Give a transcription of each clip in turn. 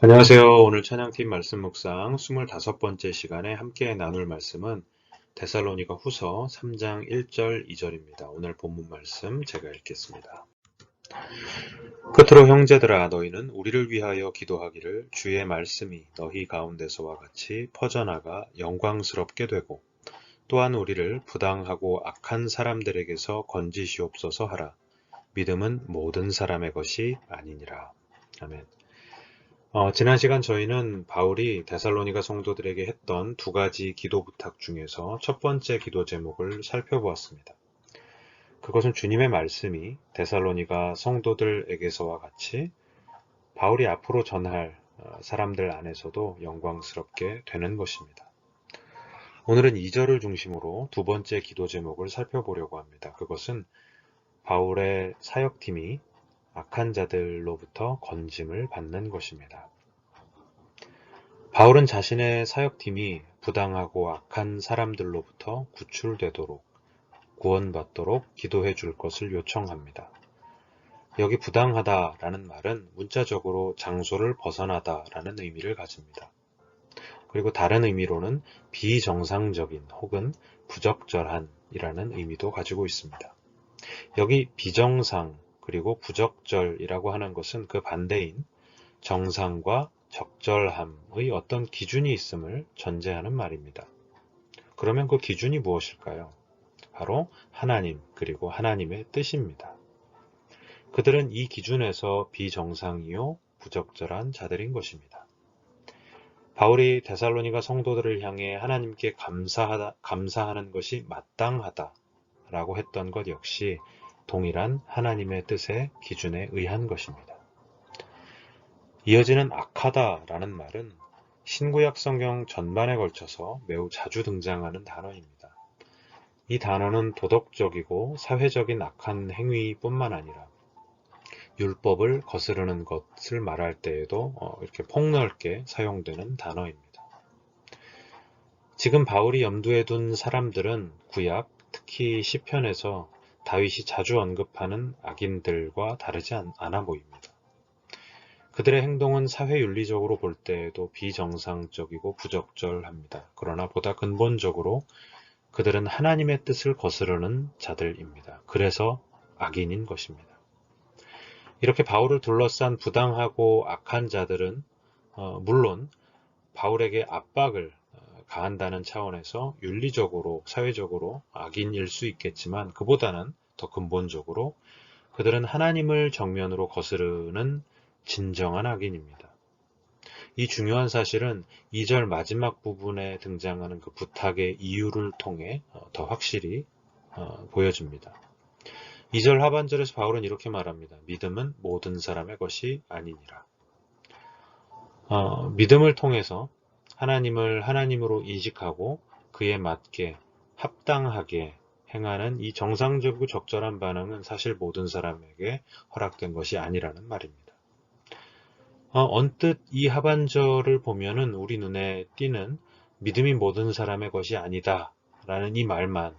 안녕하세요. 오늘 찬양팀 말씀 묵상 25번째 시간에 함께 나눌 말씀은 데살로니가 후서 3장 1절 2절입니다. 오늘 본문 말씀 제가 읽겠습니다. 끝으로 형제들아 너희는 우리를 위하여 기도하기를 주의 말씀이 너희 가운데서와 같이 퍼져나가 영광스럽게 되고 또한 우리를 부당하고 악한 사람들에게서 건지시옵소서 하라. 믿음은 모든 사람의 것이 아니니라. 아멘. 지난 시간 저희는 바울이 데살로니가 성도들에게 했던 두 가지 기도 부탁 중에서 첫 번째 기도 제목을 살펴보았습니다. 그것은 주님의 말씀이 데살로니가 성도들에게서와 같이 바울이 앞으로 전할 사람들 안에서도 영광스럽게 되는 것입니다. 오늘은 2절을 중심으로 두 번째 기도 제목을 살펴보려고 합니다. 그것은 바울의 사역팀이 악한 자들로부터 건짐을 받는 것입니다. 바울은 자신의 사역팀이 부당하고 악한 사람들로부터 구출되도록 구원받도록 기도해 줄 것을 요청합니다. 여기 부당하다라는 말은 문자적으로 장소를 벗어나다라는 의미를 가집니다. 그리고 다른 의미로는 비정상적인 혹은 부적절한이라는 의미도 가지고 있습니다. 여기 비정상 그리고 부적절이라고 하는 것은 그 반대인 정상과 적절함의 어떤 기준이 있음을 전제하는 말입니다. 그러면 그 기준이 무엇일까요? 바로 하나님 그리고 하나님의 뜻입니다. 그들은 이 기준에서 비정상이요 부적절한 자들인 것입니다. 바울이 데살로니가 성도들을 향해 하나님께 감사하는 것이 마땅하다라고 했던 것 역시 동일한 하나님의 뜻의 기준에 의한 것입니다. 이어지는 악하다라는 말은 신구약 성경 전반에 걸쳐서 매우 자주 등장하는 단어입니다. 이 단어는 도덕적이고 사회적인 악한 행위뿐만 아니라 율법을 거스르는 것을 말할 때에도 이렇게 폭넓게 사용되는 단어입니다. 지금 바울이 염두에 둔 사람들은 구약, 특히 시편에서 다윗이 자주 언급하는 악인들과 다르지 않아 보입니다. 그들의 행동은 사회윤리적으로 볼 때에도 비정상적이고 부적절합니다. 그러나 보다 근본적으로 그들은 하나님의 뜻을 거스르는 자들입니다. 그래서 악인인 것입니다. 이렇게 바울을 둘러싼 부당하고 악한 자들은 물론 바울에게 압박을 가한다는 차원에서 윤리적으로, 사회적으로 악인일 수 있겠지만 그보다는 더 근본적으로 그들은 하나님을 정면으로 거스르는 진정한 악인입니다. 이 중요한 사실은 2절 마지막 부분에 등장하는 그 부탁의 이유를 통해 더 확실히 보여집니다. 2절 하반절에서 바울은 이렇게 말합니다. 믿음은 모든 사람의 것이 아니니라. 믿음을 통해서 하나님을 하나님으로 인식하고 그에 맞게 합당하게 행하는 이 정상적이고 적절한 반응은 사실 모든 사람에게 허락된 것이 아니라는 말입니다. 언뜻 이 하반절을 보면은 우리 눈에 띄는 믿음이 모든 사람의 것이 아니다 라는 이 말만,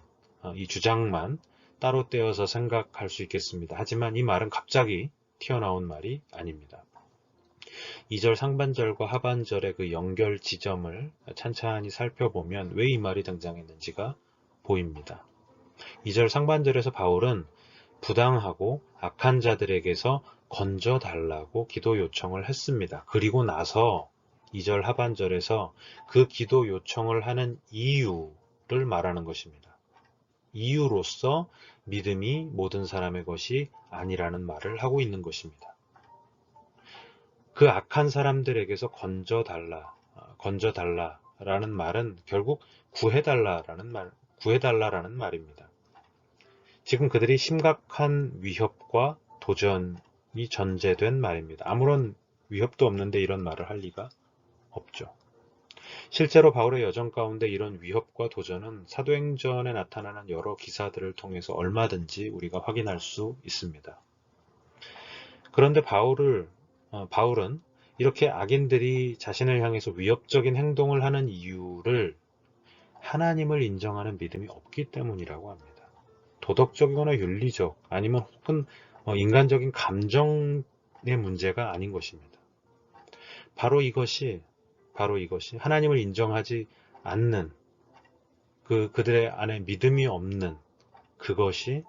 이 주장만 따로 떼어서 생각할 수 있겠습니다. 하지만 이 말은 갑자기 튀어나온 말이 아닙니다. 2절 상반절과 하반절의 그 연결 지점을 찬찬히 살펴보면 왜 이 말이 등장했는지가 보입니다. 2절 상반절에서 바울은 부당하고 악한 자들에게서 건져달라고 기도 요청을 했습니다. 그리고 나서 2절 하반절에서 그 기도 요청을 하는 이유를 말하는 것입니다. 이유로서 믿음이 모든 사람의 것이 아니라는 말을 하고 있는 것입니다. 그 악한 사람들에게서 건져달라라는 말은 결국 구해달라라는 말입니다. 지금 그들이 심각한 위협과 도전이 전제된 말입니다. 아무런 위협도 없는데 이런 말을 할 리가 없죠. 실제로 바울의 여정 가운데 이런 위협과 도전은 사도행전에 나타나는 여러 기사들을 통해서 얼마든지 우리가 확인할 수 있습니다. 그런데 바울은 이렇게 악인들이 자신을 향해서 위협적인 행동을 하는 이유를 하나님을 인정하는 믿음이 없기 때문이라고 합니다. 도덕적이거나 윤리적 아니면 혹은 인간적인 감정의 문제가 아닌 것입니다. 바로 이것이 하나님을 인정하지 않는 그들의 안에 믿음이 없는 그것이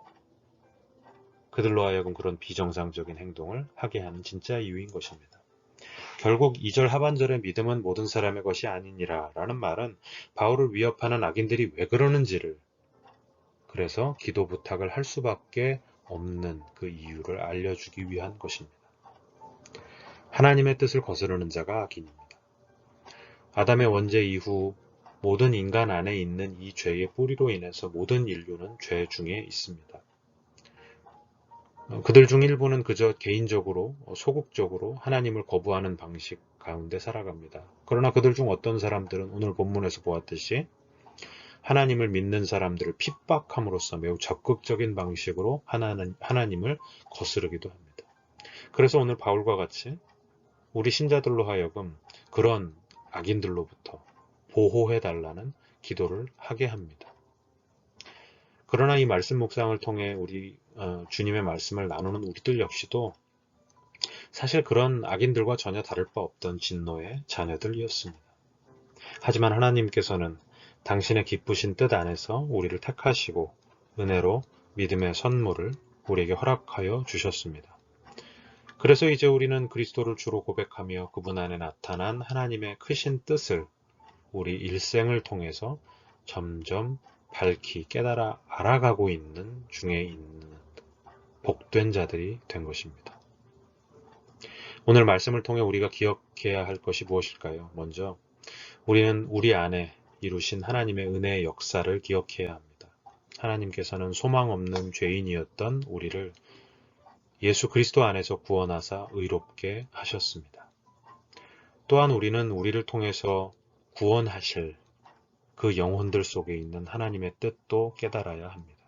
그들로 하여금 그런 비정상적인 행동을 하게 하는 진짜 이유인 것입니다. 결국 2절 하반절의 믿음은 모든 사람의 것이 아니니라 라는 말은 바울을 위협하는 악인들이 왜 그러는지를, 그래서 기도 부탁을 할 수밖에 없는 그 이유를 알려주기 위한 것입니다. 하나님의 뜻을 거스르는 자가 악인입니다. 아담의 원죄 이후 모든 인간 안에 있는 이 죄의 뿌리로 인해서 모든 인류는 죄 중에 있습니다. 그들 중 일부는 그저 개인적으로, 소극적으로 하나님을 거부하는 방식 가운데 살아갑니다. 그러나 그들 중 어떤 사람들은 오늘 본문에서 보았듯이 하나님을 믿는 사람들을 핍박함으로써 매우 적극적인 방식으로 하나님을 거스르기도 합니다. 그래서 오늘 바울과 같이 우리 신자들로 하여금 그런 악인들로부터 보호해달라는 기도를 하게 합니다. 그러나 이 말씀 묵상을 통해 우리 주님의 말씀을 나누는 우리들 역시도 사실 그런 악인들과 전혀 다를 바 없던 진노의 자녀들이었습니다. 하지만 하나님께서는 당신의 기쁘신 뜻 안에서 우리를 택하시고 은혜로 믿음의 선물을 우리에게 허락하여 주셨습니다. 그래서 이제 우리는 그리스도를 주로 고백하며 그분 안에 나타난 하나님의 크신 뜻을 우리 일생을 통해서 점점 밝히 깨달아 알아가고 있는 중에 있는 복된 자들이 된 것입니다. 오늘 말씀을 통해 우리가 기억해야 할 것이 무엇일까요? 먼저 우리는 우리 안에 이루신 하나님의 은혜의 역사를 기억해야 합니다. 하나님께서는 소망 없는 죄인이었던 우리를 예수 그리스도 안에서 구원하사 의롭게 하셨습니다. 또한 우리는 우리를 통해서 구원하실 그 영혼들 속에 있는 하나님의 뜻도 깨달아야 합니다.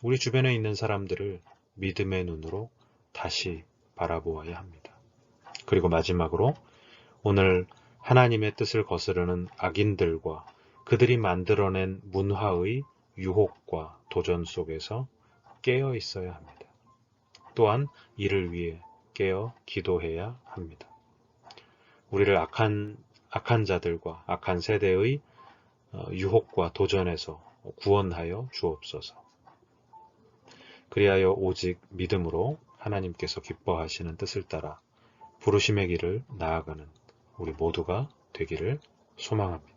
우리 주변에 있는 사람들을 믿음의 눈으로 다시 바라보아야 합니다. 그리고 마지막으로 오늘 하나님의 뜻을 거스르는 악인들과 그들이 만들어낸 문화의 유혹과 도전 속에서 깨어 있어야 합니다. 또한 이를 위해 깨어 기도해야 합니다. 우리를 악한 자들과 악한 세대의 유혹과 도전에서 구원하여 주옵소서. 그리하여 오직 믿음으로 하나님께서 기뻐하시는 뜻을 따라 부르심의 길을 나아가는 우리 모두가 되기를 소망합니다.